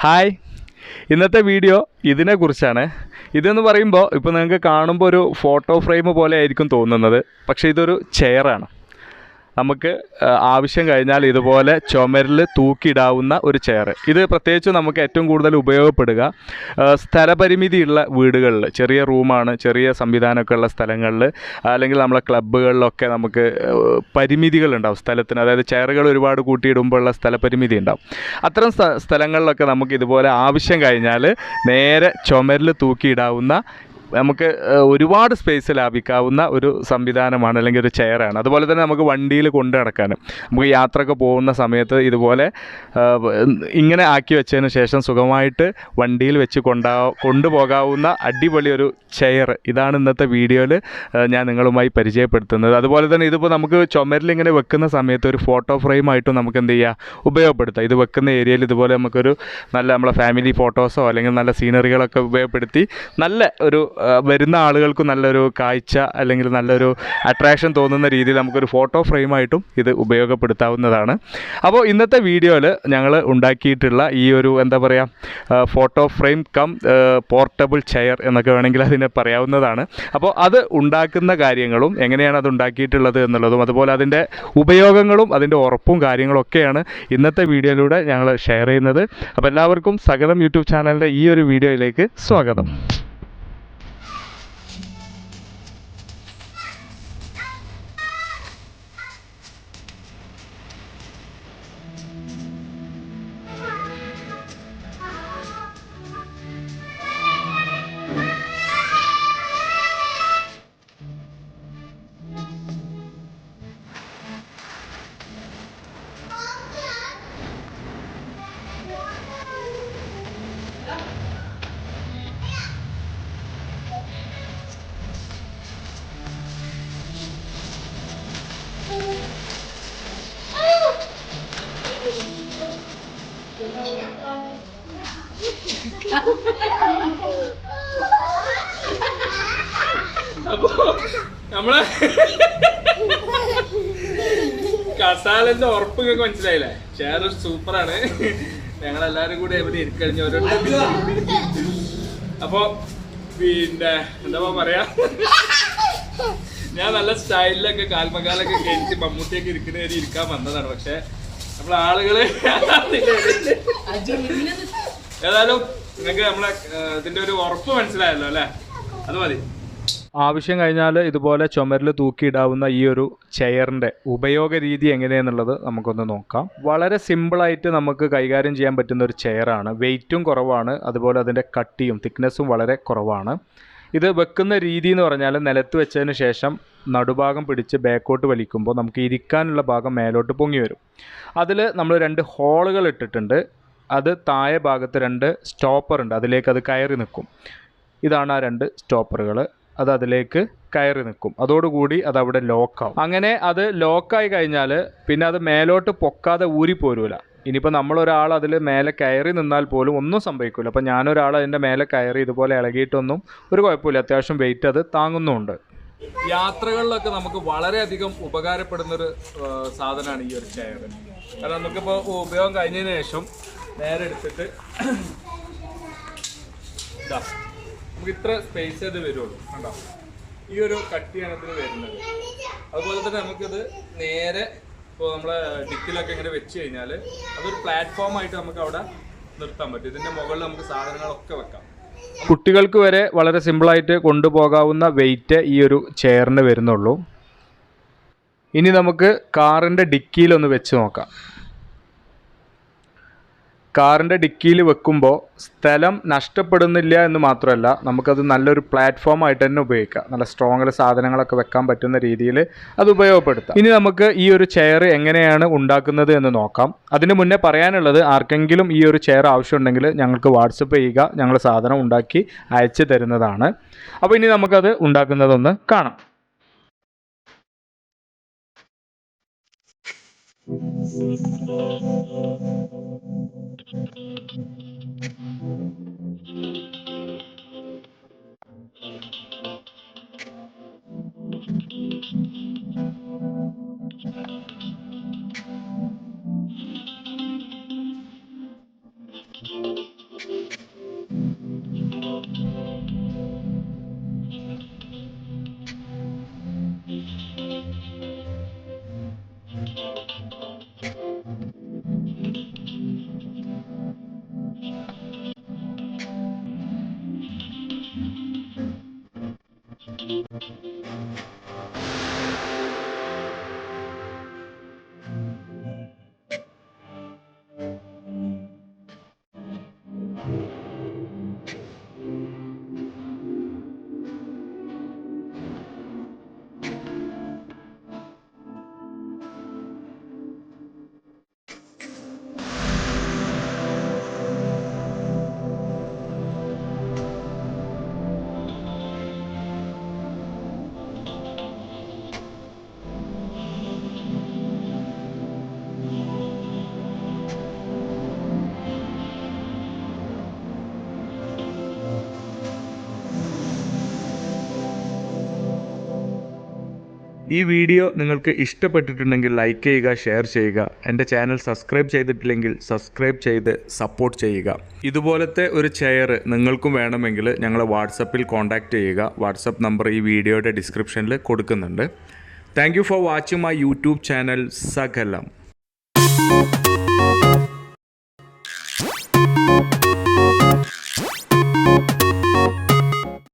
Hi, ഇന്നത്തെ video ഇതിനെക്കുറിച്ചാണ്. ഇതെന്ന് പറയുമ്പോൾ ഇപ്പോൾ നിങ്ങൾക്ക് കാണുമ്പോൾ ഒരു ഫോട്ടോ ഫ്രെയിം പോലെ ആയിരിക്കും തോന്നുന്നത്, പക്ഷേ ഇതൊരു ചെയറാണ്. നമുക്ക് ആവശ്യം കഴിഞ്ഞാൽ ഇതുപോലെ ചുമരിൽ തൂക്കിയിടാവുന്ന ഒരു ചെയർ. ഇത് പ്രത്യേകിച്ച് നമുക്ക് ഏറ്റവും കൂടുതൽ ഉപയോഗപ്പെടുക സ്ഥലപരിമിതിയുള്ള വീടുകളിൽ, ചെറിയ റൂമാണ്, ചെറിയ സംവിധാനമൊക്കെ ഉള്ള സ്ഥലങ്ങളിൽ, അല്ലെങ്കിൽ നമ്മളെ ക്ലബ്ബുകളിലൊക്കെ നമുക്ക് പരിമിതികളുണ്ടാവും സ്ഥലത്തിന്. അതായത് ചെയറുകൾ ഒരുപാട് കൂട്ടിയിടുമ്പോൾ ഉള്ള സ്ഥലപരിമിതി ഉണ്ടാവും. അത്തരം സ്ഥലങ്ങളിലൊക്കെ നമുക്ക് ഇതുപോലെ ആവശ്യം കഴിഞ്ഞാൽ നേരെ ചുമരിൽ തൂക്കിയിടാവുന്ന, നമുക്ക് ഒരുപാട് സ്പേസ് ലാഭിക്കാവുന്ന ഒരു സംവിധാനമാണ്, അല്ലെങ്കിൽ ഒരു ചെയറാണ്. അതുപോലെ തന്നെ നമുക്ക് വണ്ടിയിൽ കൊണ്ടു നടക്കാനും, നമുക്ക് യാത്രയൊക്കെ പോകുന്ന സമയത്ത് ഇതുപോലെ ഇങ്ങനെ ആക്കി വെച്ചതിന് ശേഷം സുഖമായിട്ട് വണ്ടിയിൽ വെച്ച് കൊണ്ടുപോകാവുന്ന അടിപൊളി ഒരു ചെയർ. ഇതാണ് ഇന്നത്തെ വീഡിയോയിൽ ഞാൻ നിങ്ങളുമായി പരിചയപ്പെടുത്തുന്നത്. അതുപോലെ തന്നെ ഇതിപ്പോൾ നമുക്ക് ചുമരിൽ ഇങ്ങനെ വെക്കുന്ന സമയത്ത് ഒരു ഫോട്ടോ ഫ്രെയിമായിട്ടും നമുക്ക് എന്ത് ചെയ്യാം, ഉപയോഗപ്പെടുത്താം. ഇത് വെക്കുന്ന ഏരിയയിൽ ഇതുപോലെ നമുക്കൊരു നല്ല നമ്മളെ ഫാമിലി ഫോട്ടോസോ അല്ലെങ്കിൽ നല്ല സീനറികളൊക്കെ ഉപയോഗപ്പെടുത്തി നല്ല ഒരു വരുന്ന ആളുകൾക്ക് നല്ലൊരു കാഴ്ച അല്ലെങ്കിൽ നല്ലൊരു അട്രാക്ഷൻ തോന്നുന്ന രീതിയിൽ നമുക്കൊരു ഫോട്ടോ ഫ്രെയിമായിട്ടും ഇത് ഉപയോഗപ്പെടുത്താവുന്നതാണ്. അപ്പോൾ ഇന്നത്തെ വീഡിയോയിൽ ഞങ്ങൾ ഉണ്ടാക്കിയിട്ടുള്ള ഈ ഒരു എന്താ പറയുക, photo frame cum portable chair എന്നൊക്കെ വേണമെങ്കിൽ അതിനെ പറയാവുന്നതാണ്. അപ്പോൾ അത് ഉണ്ടാക്കുന്ന കാര്യങ്ങളും എങ്ങനെയാണ് അത് ഉണ്ടാക്കിയിട്ടുള്ളത് എന്നുള്ളതും, അതുപോലെ അതിൻ്റെ ഉപയോഗങ്ങളും അതിൻ്റെ ഉറപ്പും കാര്യങ്ങളൊക്കെയാണ് ഇന്നത്തെ വീഡിയോയിലൂടെ ഞങ്ങൾ ഷെയർ ചെയ്യുന്നത്. അപ്പോൾ എല്ലാവർക്കും സകലം യൂട്യൂബ് ചാനലിൻ്റെ ഈ ഒരു വീഡിയോയിലേക്ക് സ്വാഗതം. അപ്പൊ നമ്മളെ കസാലന്റെ ഉറപ്പ് നിങ്ങൾക്ക് മനസ്സിലായില്ലേ? ചെയർ സൂപ്പറാണ്. ഞങ്ങളെല്ലാരും കൂടി എവിടെ ഇരിക്കഴിഞ്ഞ ഓരോ അപ്പൊ പിന്നെ എന്താ പറയാ, ഞാൻ നല്ല സ്റ്റൈലിലൊക്കെ കാൽമകാലൊക്കെ കയറ്റി മമ്മൂട്ടിയൊക്കെ ഇരിക്കുന്ന വരെ ഇരിക്കാൻ വന്നതാണ്. പക്ഷെ നമ്മളെ ആളുകള് ഏതായാലും നിങ്ങൾക്ക് നമ്മളെ ഇതിന്റെ ഒരു ഉറപ്പ് മനസ്സിലായല്ലോ അല്ലേ? അത് മതി. ആവശ്യം കഴിഞ്ഞാൽ ഇതുപോലെ ചുമരിൽ തൂക്കിയിടാവുന്ന ഈ ഒരു ചെയറിൻ്റെ ഉപയോഗ രീതി എങ്ങനെയെന്നുള്ളത് നമുക്കൊന്ന് നോക്കാം. വളരെ സിമ്പിളായിട്ട് നമുക്ക് കൈകാര്യം ചെയ്യാൻ പറ്റുന്ന ഒരു ചെയറാണ്. വെയിറ്റും കുറവാണ്, അതുപോലെ അതിൻ്റെ കട്ടിയും തിക്നെസ്സും വളരെ കുറവാണ്. ഇത് വെക്കുന്ന രീതി എന്ന് പറഞ്ഞാൽ നിലത്ത് വെച്ചതിന് ശേഷം നടുഭാഗം പിടിച്ച് ബാക്കോട്ട് വലിക്കുമ്പോൾ നമുക്ക് ഇരിക്കാനുള്ള ഭാഗം മേലോട്ട് പൊങ്ങി വരും. അതിൽ നമ്മൾ 2 ഹോളുകൾ ഇട്ടിട്ടുണ്ട്. അത് താഴെ ഭാഗത്ത് 2 സ്റ്റോപ്പർ ഉണ്ട്, അതിലേക്ക് അത് കയറി നിൽക്കും. ഇതാണ് ആ 2 സ്റ്റോപ്പറുകൾ. അത് അതിലേക്ക് കയറി നിൽക്കും. അതോടുകൂടി അതവിടെ ലോക്കാവും. അങ്ങനെ അത് ലോക്കായി കഴിഞ്ഞാൽ പിന്നെ അത് മേലോട്ട് പൊക്കാതെ ഊരിപ്പോരൂല. ഇനിയിപ്പോൾ നമ്മളൊരാൾ അതിൽ മേലെ കയറി നിന്നാൽ പോലും ഒന്നും സംഭവിക്കില്ല. അപ്പോൾ ഞാനൊരാൾ അതിൻ്റെ മേലെ കയറി ഇതുപോലെ ഇളകിയിട്ടൊന്നും ഒരു കുഴപ്പമില്ല. അത്യാവശ്യം വെയിറ്റ് അത് താങ്ങുന്നുമുണ്ട്. യാത്രകളിലൊക്കെ നമുക്ക് വളരെയധികം ഉപകാരപ്പെടുന്നൊരു സാധനമാണ് ഈ ഒരു ചെയർ. കാരണം നമുക്കിപ്പോൾ ഉപയോഗം കഴിഞ്ഞതിന് ശേഷം നേരെ എടുത്തിട്ട് ഇതാ, നമുക്ക് ഇത്ര സ്പേസ് ഇത് വരുള്ളൂ. കണ്ടോ, ഈ ഒരു കട്ടിയാണ് ഇതിന് വരുന്നത്. അതുപോലെ തന്നെ നമുക്കിത് നേരെ ഇപ്പോൾ നമ്മളെ ഡിക്കിലൊക്കെ ഇങ്ങനെ വെച്ച് കഴിഞ്ഞാൽ അതൊരു പ്ലാറ്റ്ഫോമായിട്ട് നമുക്ക് അവിടെ നിർത്താൻ പറ്റും. ഇതിൻ്റെ മുകളിൽ നമുക്ക് സാധനങ്ങളൊക്കെ വെക്കാം. കുട്ടികൾക്ക് വരെ വളരെ സിമ്പിളായിട്ട് കൊണ്ടുപോകാവുന്ന വെയിറ്റ് ഈ ഒരു ചെയറിന് വരുന്നുള്ളൂ. ഇനി നമുക്ക് കാറിൻ്റെ ഡിക്കിയിലൊന്ന് വെച്ച് നോക്കാം. കാറിൻ്റെ ഡിക്കിയിൽ വെക്കുമ്പോൾ സ്ഥലം നഷ്ടപ്പെടുന്നില്ല എന്ന് മാത്രമല്ല, നമുക്കത് നല്ലൊരു പ്ലാറ്റ്ഫോമായിട്ട് തന്നെ ഉപയോഗിക്കാം. നല്ല സ്ട്രോങ്ങിൽ സാധനങ്ങളൊക്കെ വെക്കാൻ പറ്റുന്ന രീതിയിൽ അത് ഉപയോഗപ്പെടുത്താം. ഇനി നമുക്ക് ഈ ഒരു ചെയർ എങ്ങനെയാണ് ഉണ്ടാക്കുന്നത് എന്ന് നോക്കാം. അതിന് മുന്നേ പറയാനുള്ളത്, ആർക്കെങ്കിലും ഈ ഒരു ചെയർ ആവശ്യമുണ്ടെങ്കിൽ ഞങ്ങൾക്ക് വാട്സപ്പ് ചെയ്യുക, ഞങ്ങൾ സാധനം ഉണ്ടാക്കി അയച്ചു തരുന്നതാണ്. അപ്പോൾ ഇനി നമുക്കത് ഉണ്ടാക്കുന്നതൊന്ന് കാണാം. ഈ വീഡിയോ നിങ്ങൾക്ക് ഇഷ്ടപ്പെട്ടിട്ടുണ്ടെങ്കിൽ ലൈക്ക് ചെയ്യുക, ഷെയർ ചെയ്യുക. എൻ്റെ ചാനൽ സബ്സ്ക്രൈബ് ചെയ്തിട്ടില്ലെങ്കിൽ സബ്സ്ക്രൈബ് ചെയ്ത് സപ്പോർട്ട് ചെയ്യുക. ഇതുപോലത്തെ ഒരു ചെയർ നിങ്ങൾക്കും വേണമെങ്കിൽ ഞങ്ങളെ വാട്സപ്പിൽ കോൺടാക്റ്റ് ചെയ്യുക. വാട്സപ്പ് നമ്പർ ഈ വീഡിയോയുടെ ഡിസ്ക്രിപ്ഷനിൽ കൊടുക്കുന്നുണ്ട്. Thank you for watching my YouTube channel സകലം.